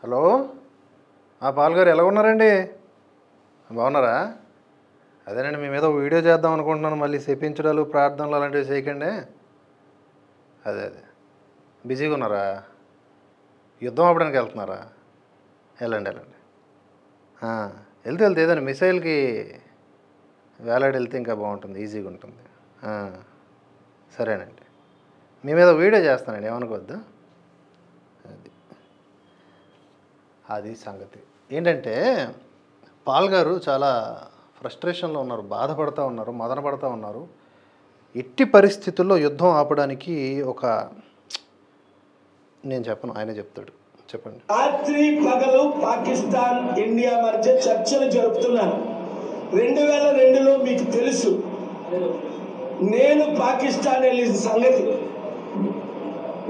Hello, Paul గారు ఎలా ఉన్నారండి? బాగున్నారా? అదేనండి, మీ మీద వీడియో చేద్దాం అనుకుంటున్నాను. మళ్ళీ చెప్పించడాలు ప్రార్థనలు అలాంటివి చేయకండి. అదే బిజీగా ఉన్నారా? యుద్ధం ఆపడానికి వెళ్తున్నారా? వెళ్ళండి వెళ్ళండి. వెళ్తే ఏదైనా మిసైల్కి వేలాడి వెళ్తే ఇంకా బాగుంటుంది, ఈజీగా ఉంటుంది. సరేనండి, మీ మీద వీడియో చేస్తానండి, ఏమనుకోవద్దు. అది సంగతి ఏంటంటే, పాల్ గారు చాలా ఫ్రస్ట్రేషన్లో ఉన్నారు, బాధపడుతూ ఉన్నారు, మదన పడుతూ ఉన్నారు. ఎట్టి పరిస్థితుల్లో యుద్ధం ఆపడానికి నేను చెప్పను, ఆయనే చెప్తాడు. చెప్పండి. రాత్రి పగలు పాకిస్తాన్ ఇండియా మధ్య చర్చలు జరుపుతున్నాను. 2002లో మీకు తెలుసు నేను పాకిస్తాన్ వెళ్ళిన సంగతి,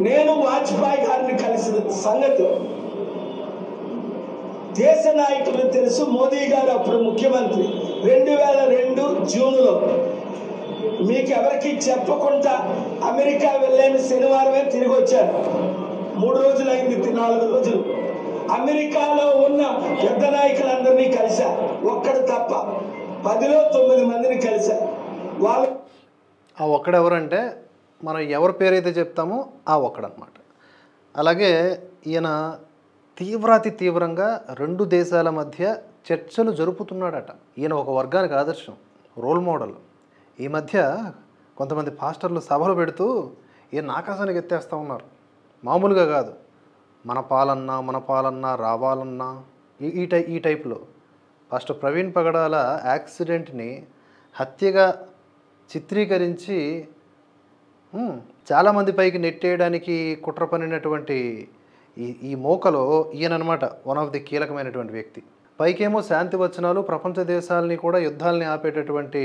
నేను వాజ్పేయి గారిని కలిసిన సంగతి దేశ నాయకులు తెలుసు. మోదీ గారు అప్పుడు ముఖ్యమంత్రి. 2002 జూన్లో మీకు ఎవరికి చెప్పకుండా అమెరికా వెళ్ళాను. శనివారమే తిరిగి వచ్చాను. 3 రోజులు అయింది, 4 రోజులు. అమెరికాలో ఉన్న పెద్ద నాయకులందరినీ కలిసా, ఒక్కడు తప్ప 10లో 9 మందిని కలిసా. వాళ్ళు ఆ ఒక్కడెవరంటే మనం ఎవరి పేరైతే చెప్తామో ఆ ఒక్కడనమాట. అలాగే ఈయన తీవ్రంగా 2 దేశాల మధ్య చర్చలు జరుపుతున్నాడట. ఈయన ఒక వర్గానికి ఆదర్శం, రోల్ మోడల్. ఈ మధ్య కొంతమంది పాస్టర్లు సభలు పెడుతూ ఈయన ఆకాశానికి ఎత్తేస్తూ ఉన్నారు. మామూలుగా కాదు, మన పాలన్నా రావాలన్నా ఈ టైప్లో. పాస్టర్ ప్రవీణ్ పగడాల యాక్సిడెంట్ని హత్యగా చిత్రీకరించి చాలామంది పైకి నెట్టేయడానికి కుట్ర పన్నినటువంటి ఈ మోకలో ఈయననమాట వన్ ఆఫ్ ది కీలకమైనటువంటి వ్యక్తి. పైకేమో శాంతి వచనాలు, ప్రపంచ దేశాలని కూడా యుద్ధాలని ఆపేటటువంటి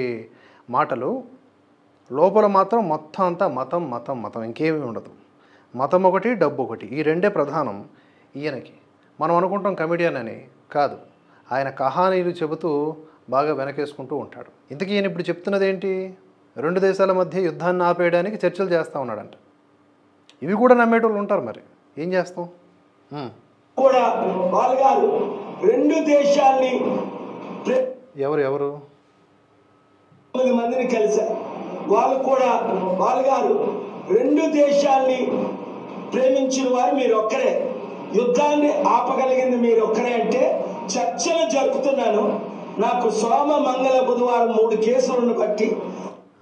మాటలు, లోపల మాత్రం మొత్తం అంతా మతం, ఇంకేమీ ఉండదు. మతం ఒకటి, డబ్బు ఒకటి, ఈ రెండే ప్రధానం ఈయనకి. మనం అనుకుంటాం కమెడియన్ అని, కాదు, ఆయన కహానీలు చెబుతూ బాగా వెనకేసుకుంటూ ఉంటాడు. ఇంతకీ ఈయన ఇప్పుడు చెప్తున్నది ఏంటి? 2 దేశాల మధ్య యుద్ధాన్ని ఆపేయడానికి చర్చలు చేస్తూ ఉన్నాడంట. ఇవి కూడా నమ్మేటోళ్ళు ఉంటారు, మరి ఏం చేస్తాం. కూడా వాళ్ళగారు 2 దేశాల్ని ఎవరు 9 మందిని కలిశారు. వాళ్ళు కూడా వాళ్ళగారు 2 దేశాల్ని ప్రేమించిన వారు మీరు ఒక్కరే, యుద్ధాన్ని ఆపగలిగింది మీరు ఒక్కరే అంటే చర్చలు జరుపుతున్నాను. నాకు సోమ మంగళ బుధవారం 3 కేసులను బట్టి.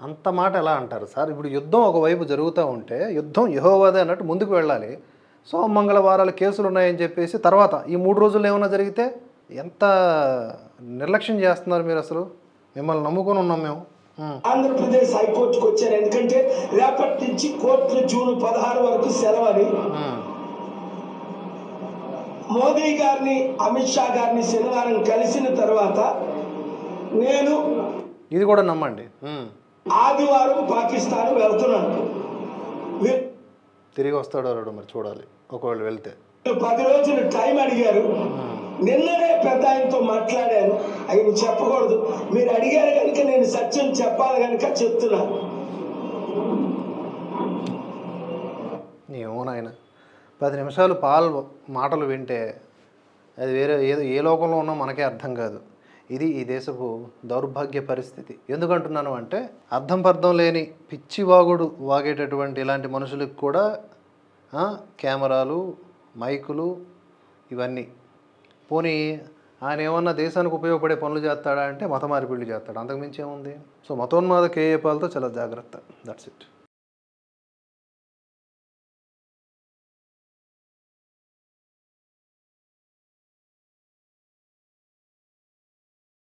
అంత మాట ఎలా అంటారు సార్? ఇప్పుడు యుద్ధం ఒకవైపు జరుగుతూ ఉంటే యుద్ధం యెహోవాదే అన్నట్టు ముందుకు వెళ్ళాలి. సోమ మంగళవారాల కేసులు ఉన్నాయని చెప్పేసి తర్వాత ఈ 3 రోజుల్లో ఏమైనా జరిగితే ఎంత నిర్లక్ష్యం చేస్తున్నారు మీరు? అసలు మిమ్మల్ని నమ్ముకొని ఉన్నాం మేము. ఆంధ్రప్రదేశ్ హైకోర్టుకు వచ్చాను, ఎందుకంటే రేపటి నుంచి కోర్టులు జూన్ 16 వరకు సెలవని. మోదీ గారిని, అమిత్ షా గారిని శనివారం కలిసిన తర్వాత నేను ఇది కూడా నమ్మండి, ఆదివారం పాకిస్తాన్ వెళ్తున్నాను. తిరిగి వస్తాడో రాడో మరి చూడాలి. ఒకవేళ వెళ్తే 10 రోజులు టైం అడిగారు. నిన్ననే పెద్ద ఆయనతో మాట్లాడాను. ఆయన చెప్పకూడదు, మీరు అడిగారు కనుక నేను సత్యం చెప్పాలి కనుక చెప్తున్నాను. ఏమో నాయన, 10 నిమిషాలు పాల్ మాటలు వింటే అది వేరే ఏ లోకంలో ఉన్నా మనకే అర్థం కాదు. ఇది ఈ దేశపు దౌర్భాగ్య పరిస్థితి. ఎందుకంటున్నాను అంటే, అర్థం లేని పిచ్చివాగుడు వాగేటటువంటి ఇలాంటి మనుషులకు కూడా కెమెరాలు, మైకులు, ఇవన్నీ. పోనీ ఆయన ఏమన్నా దేశానికి ఉపయోగపడే పనులు చేస్తాడా అంటే మత మార్పిళ్ళు చేస్తాడు, అంతకుమించి ఏముంది. సో మతోన్మాద కేఏపాలతో చాలా జాగ్రత్త. That's it.